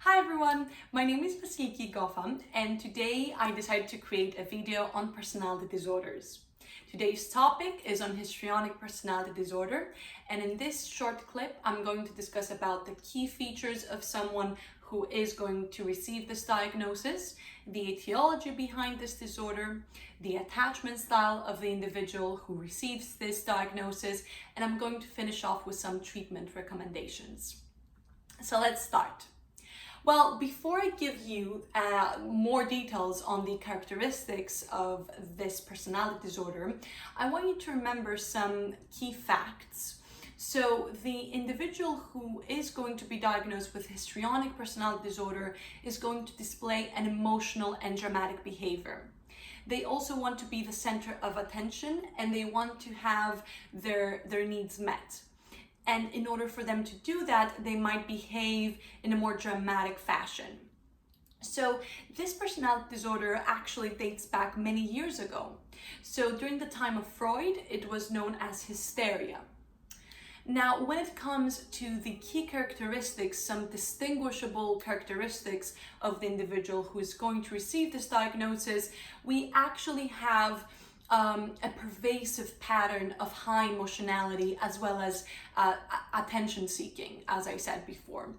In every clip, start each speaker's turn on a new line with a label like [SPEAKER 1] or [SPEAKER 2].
[SPEAKER 1] Hi everyone, my name is Vasiliki Gkofa and today I decided to create a video on personality disorders. Today's topic is on histrionic personality disorder, and in this short clip I'm going to discuss about the key features of someone who is going to receive this diagnosis, the etiology behind this disorder, the attachment style of the individual who receives this diagnosis, and I'm going to finish off with some treatment recommendations. So let's start. Well, before I give you more details on the characteristics of this personality disorder, I want you to remember some key facts. So the individual who is going to be diagnosed with histrionic personality disorder is going to display an emotional and dramatic behavior. They also want to be the center of attention and they want to have their needs met. And in order for them to do that, they might behave in a more dramatic fashion. So this personality disorder actually dates back many years ago. So during the time of Freud, it was known as hysteria. Now, when it comes to the key characteristics, some distinguishable characteristics of the individual who is going to receive this diagnosis, we actually have a pervasive pattern of high emotionality as well as attention seeking, as I said before.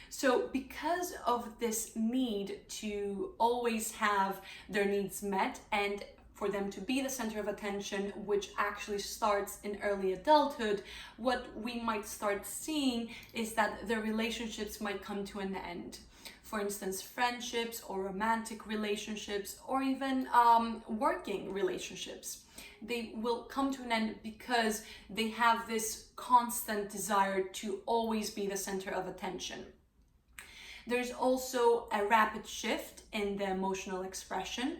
[SPEAKER 1] So because of this need to always have their needs met and for them to be the center of attention, which actually starts in early adulthood, what we might start seeing is that their relationships might come to an end. For instance, friendships or romantic relationships or even working relationships. They will come to an end because they have this constant desire to always be the center of attention. There's also a rapid shift in the emotional expression,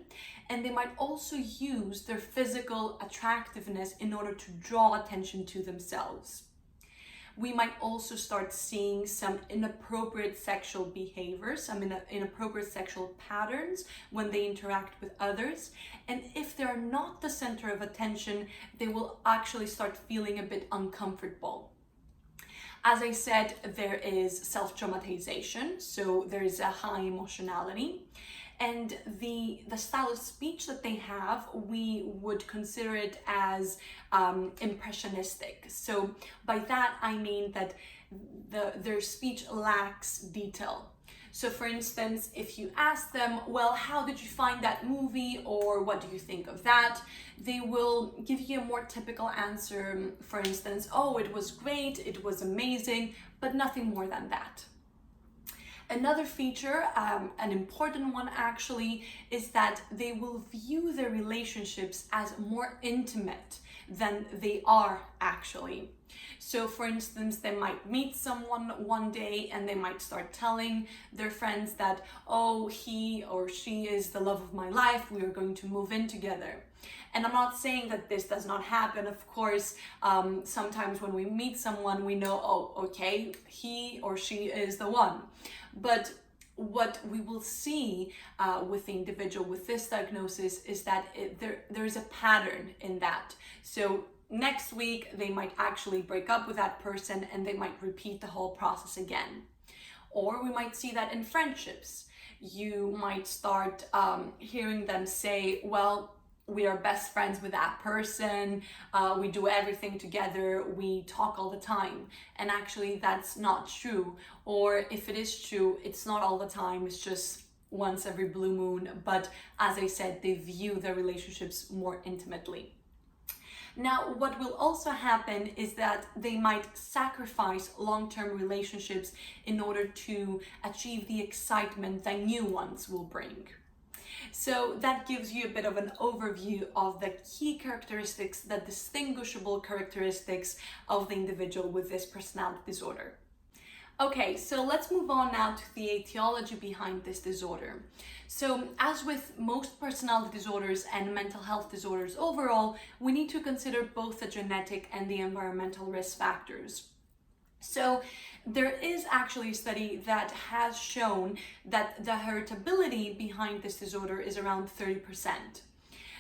[SPEAKER 1] and they might also use their physical attractiveness in order to draw attention to themselves. We might also start seeing some inappropriate sexual behavior, some inappropriate sexual patterns when they interact with others. And if they're not the center of attention, they will actually start feeling a bit uncomfortable. As I said, there is self-traumatization, so there is a high emotionality. And the style of speech that they have, we would consider it as impressionistic. So by that, I mean that their speech lacks detail. So for instance, if you ask them, well, how did you find that movie? Or what do you think of that? They will give you a more typical answer. For instance, oh, it was great, it was amazing, but nothing more than that. Another feature, an important one actually, is that they will view their relationships as more intimate than they are actually. So for instance, they might meet someone one day and they might start telling their friends that, oh, he or she is the love of my life, we are going to move in together. And I'm not saying that this does not happen. Of course, sometimes when we meet someone, we know, oh, okay, he or she is the one. But what we will see with the individual with this diagnosis is that there is a pattern in that. So next week, they might actually break up with that person and they might repeat the whole process again. Or we might see that in friendships. You might start hearing them say, well, we are best friends with that person, we do everything together, we talk all the time. And actually that's not true. Or if it is true, it's not all the time, it's just once every blue moon. But as I said, they view their relationships more intimately. Now, what will also happen is that they might sacrifice long-term relationships in order to achieve the excitement that new ones will bring. So that gives you a bit of an overview of the key characteristics, the distinguishable characteristics of the individual with this personality disorder. Okay, so let's move on now to the etiology behind this disorder. So as with most personality disorders and mental health disorders overall, we need to consider both the genetic and the environmental risk factors. So there is actually a study that has shown that the heritability behind this disorder is around 30%.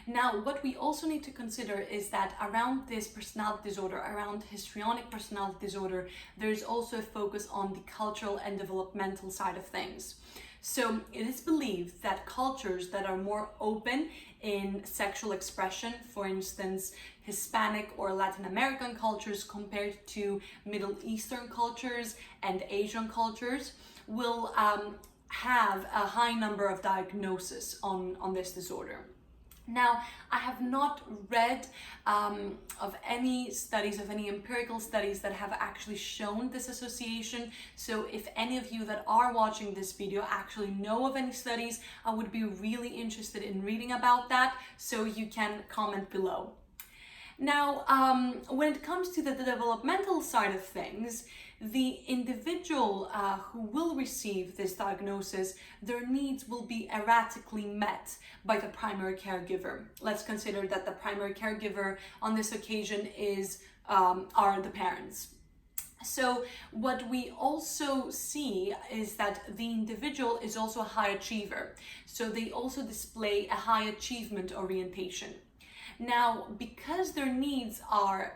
[SPEAKER 1] Now, what we also need to consider is that around this personality disorder, around histrionic personality disorder, there's also a focus on the cultural and developmental side of things. So it is believed that cultures that are more open in sexual expression, for instance, Hispanic or Latin American cultures compared to Middle Eastern cultures and Asian cultures, will have a high number of diagnoses on this disorder. Now, I have not read of any studies, of any empirical studies that have actually shown this association. So if any of you that are watching this video actually know of any studies, I would be really interested in reading about that, so you can comment below. Now, when it comes to the developmental side of things, the individual who will receive this diagnosis, their needs will be erratically met by the primary caregiver. Let's consider that the primary caregiver on this occasion are the parents. So what we also see is that the individual is also a high achiever. So they also display a high achievement orientation. Now, because their needs are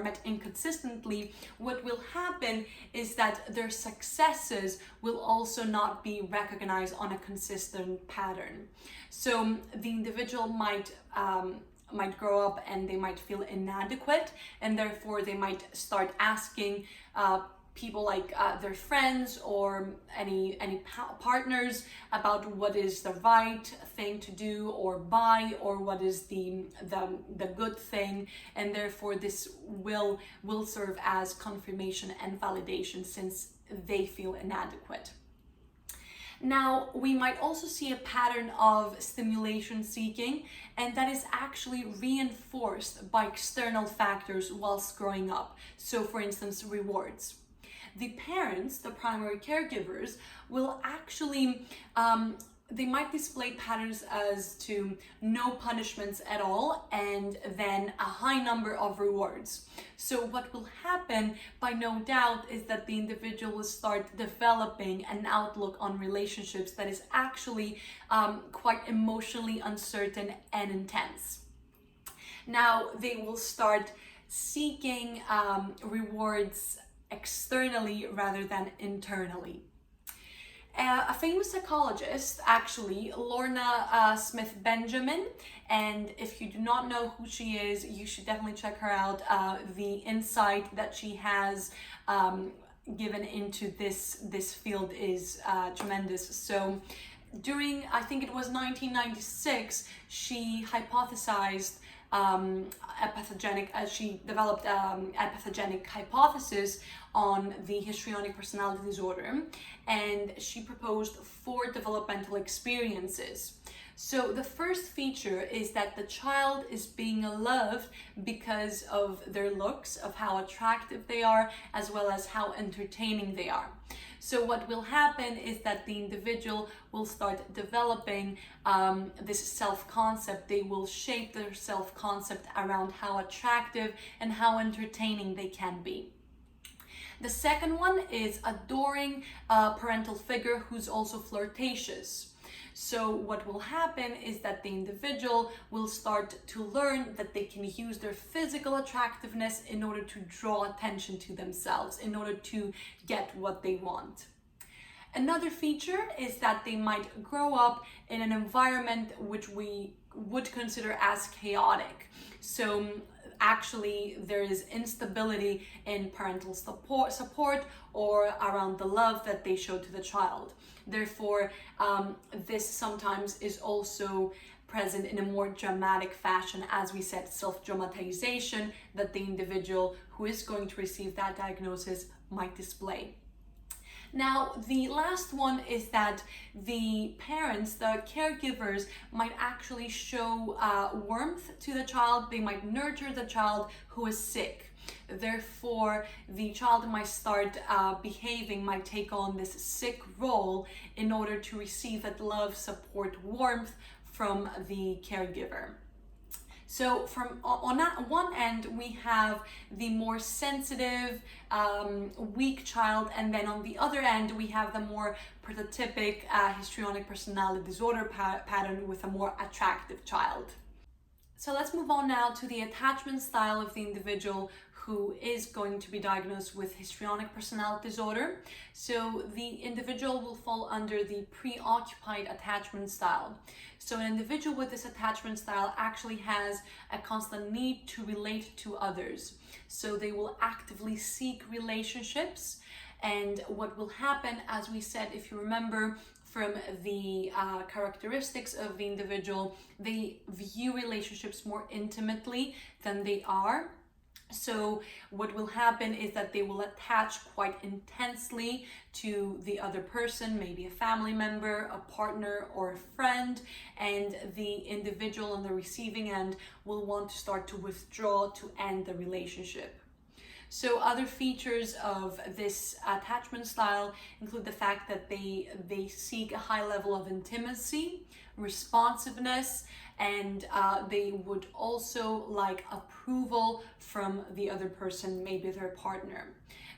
[SPEAKER 1] met inconsistently, what will happen is that their successes will also not be recognized on a consistent pattern. So the individual might grow up and they might feel inadequate, and therefore they might start asking people like their friends or any partners about what is the right thing to do or buy, or what is the good thing, and therefore this will serve as confirmation and validation since they feel inadequate. Now, we might also see a pattern of stimulation seeking, and that is actually reinforced by external factors whilst growing up. So for instance, rewards. The parents, the primary caregivers, will actually, they might display patterns as to no punishments at all and then a high number of rewards. So what will happen, by no doubt, is that the individual will start developing an outlook on relationships that is actually quite emotionally uncertain and intense. Now, they will start seeking rewards externally rather than internally. A famous psychologist, actually, Lorna Smith Benjamin, and if you do not know who she is, you should definitely check her out. The insight that she has given into this field is tremendous. So during, I think it was 1996, she hypothesized she developed a pathogenic hypothesis on the histrionic personality disorder, and she proposed 4 developmental experiences. So the first feature is that the child is being loved because of their looks, of how attractive they are, as well as how entertaining they are. So what will happen is that the individual will start developing this self-concept. They will shape their self-concept around how attractive and how entertaining they can be. The second one is adoring a parental figure who's also flirtatious. So what will happen is that the individual will start to learn that they can use their physical attractiveness in order to draw attention to themselves, in order to get what they want. Another feature is that they might grow up in an environment which we would consider as chaotic. So actually there is instability in parental support or around the love that they show to the child. Therefore, this sometimes is also present in a more dramatic fashion, as we said, self-dramatization that the individual who is going to receive that diagnosis might display. Now, the last one is that the parents, the caregivers, might actually show warmth to the child. They might nurture the child who is sick. Therefore, the child might start might take on this sick role in order to receive that love, support, warmth from the caregiver. So on that one end, we have the more sensitive, weak child, and then on the other end, we have the more prototypic histrionic personality disorder pattern with a more attractive child. So let's move on now to the attachment style of the individual who is going to be diagnosed with histrionic personality disorder. So the individual will fall under the preoccupied attachment style. So an individual with this attachment style actually has a constant need to relate to others. So they will actively seek relationships. And what will happen, as we said, if you remember from the characteristics of the individual, they view relationships more intimately than they are. So what will happen is that they will attach quite intensely to the other person, maybe a family member, a partner, or a friend, and the individual on the receiving end will want to start to withdraw to end the relationship. So other features of this attachment style include the fact that they seek a high level of intimacy, responsiveness, and they would also like approval from the other person, maybe their partner.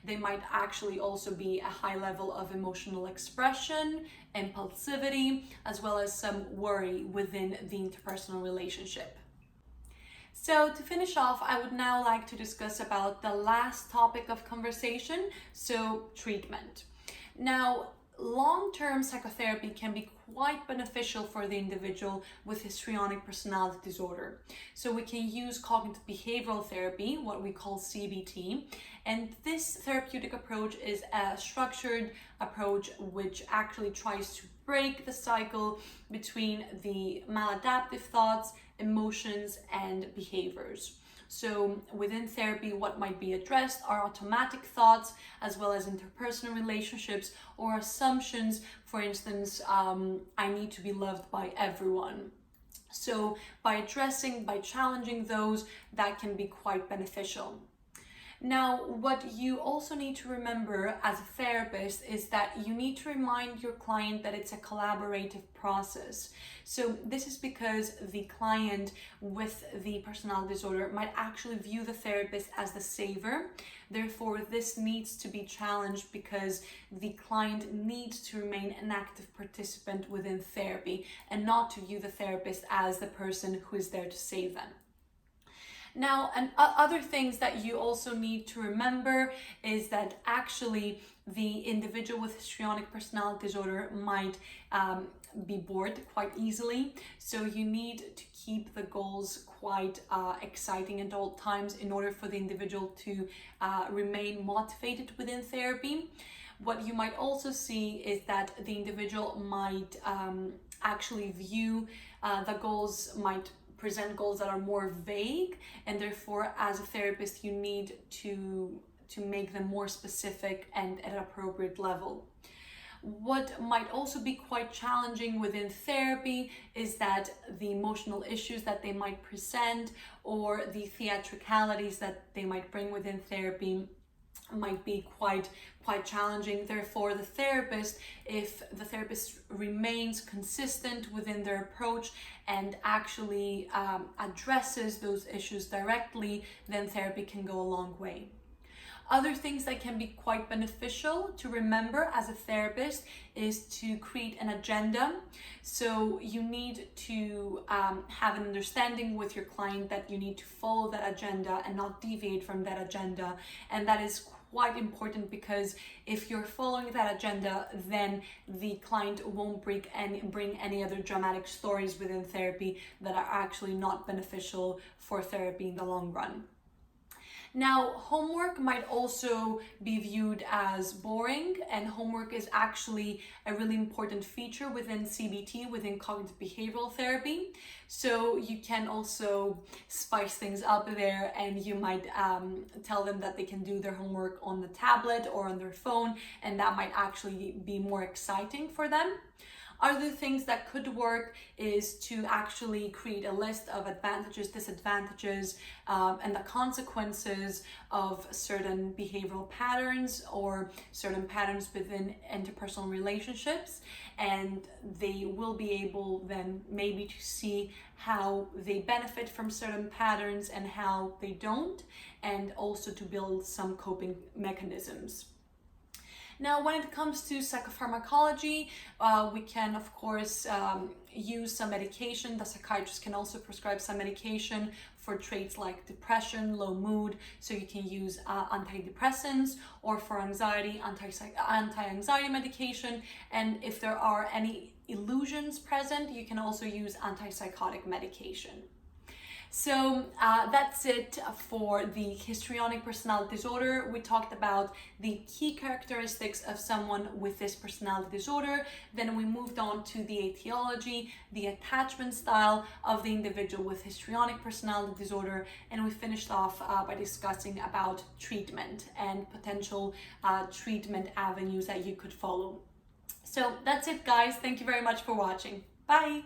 [SPEAKER 1] They might actually also be a high level of emotional expression, impulsivity, as well as some worry within the interpersonal relationship. So to finish off, I would now like to discuss about the last topic of conversation, so treatment. Now, long-term psychotherapy can be quite beneficial for the individual with histrionic personality disorder. So we can use cognitive behavioral therapy, what we call CBT, and this therapeutic approach is a structured approach which actually tries to break the cycle between the maladaptive thoughts, emotions, and behaviors. So within therapy, what might be addressed are automatic thoughts, as well as interpersonal relationships or assumptions. For instance, I need to be loved by everyone. So by challenging those, that can be quite beneficial. Now, what you also need to remember as a therapist is that you need to remind your client that it's a collaborative process. So this is because the client with the personality disorder might actually view the therapist as the saver. Therefore, this needs to be challenged because the client needs to remain an active participant within therapy and not to view the therapist as the person who is there to save them. Now, and other things that you also need to remember is that actually the individual with histrionic personality disorder might be bored quite easily. So you need to keep the goals quite exciting at all times in order for the individual to remain motivated within therapy. What you might also see is that the individual might actually view the goals, might present goals that are more vague, and therefore as a therapist you need to make them more specific and at an appropriate level. What might also be quite challenging within therapy is that the emotional issues that they might present or the theatricalities that they might bring within therapy might be quite challenging. Therefore, if the therapist remains consistent within their approach and actually addresses those issues directly, then therapy can go a long way. Other things that can be quite beneficial to remember as a therapist is to create an agenda. So you need to have an understanding with your client that you need to follow that agenda and not deviate from that agenda. And that is quite important because if you're following that agenda, then the client won't bring any other dramatic stories within therapy that are actually not beneficial for therapy in the long run. Now, homework might also be viewed as boring, and homework is actually a really important feature within CBT, within cognitive behavioral therapy. So you can also spice things up there, and you might tell them that they can do their homework on the tablet or on their phone, and that might actually be more exciting for them. Other things that could work is to actually create a list of advantages, disadvantages, and the consequences of certain behavioral patterns or certain patterns within interpersonal relationships. And they will be able then maybe to see how they benefit from certain patterns and how they don't, and also to build some coping mechanisms. Now, when it comes to psychopharmacology, we can, of course, use some medication. The psychiatrist can also prescribe some medication for traits like depression, low mood. So you can use antidepressants, or for anxiety, anti-anxiety medication. And if there are any illusions present, you can also use antipsychotic medication. So that's it for the histrionic personality disorder. We talked about the key characteristics of someone with this personality disorder. Then we moved on to the etiology, the attachment style of the individual with histrionic personality disorder. And we finished off by discussing about treatment and potential treatment avenues that you could follow. So that's it, guys. Thank you very much for watching. Bye.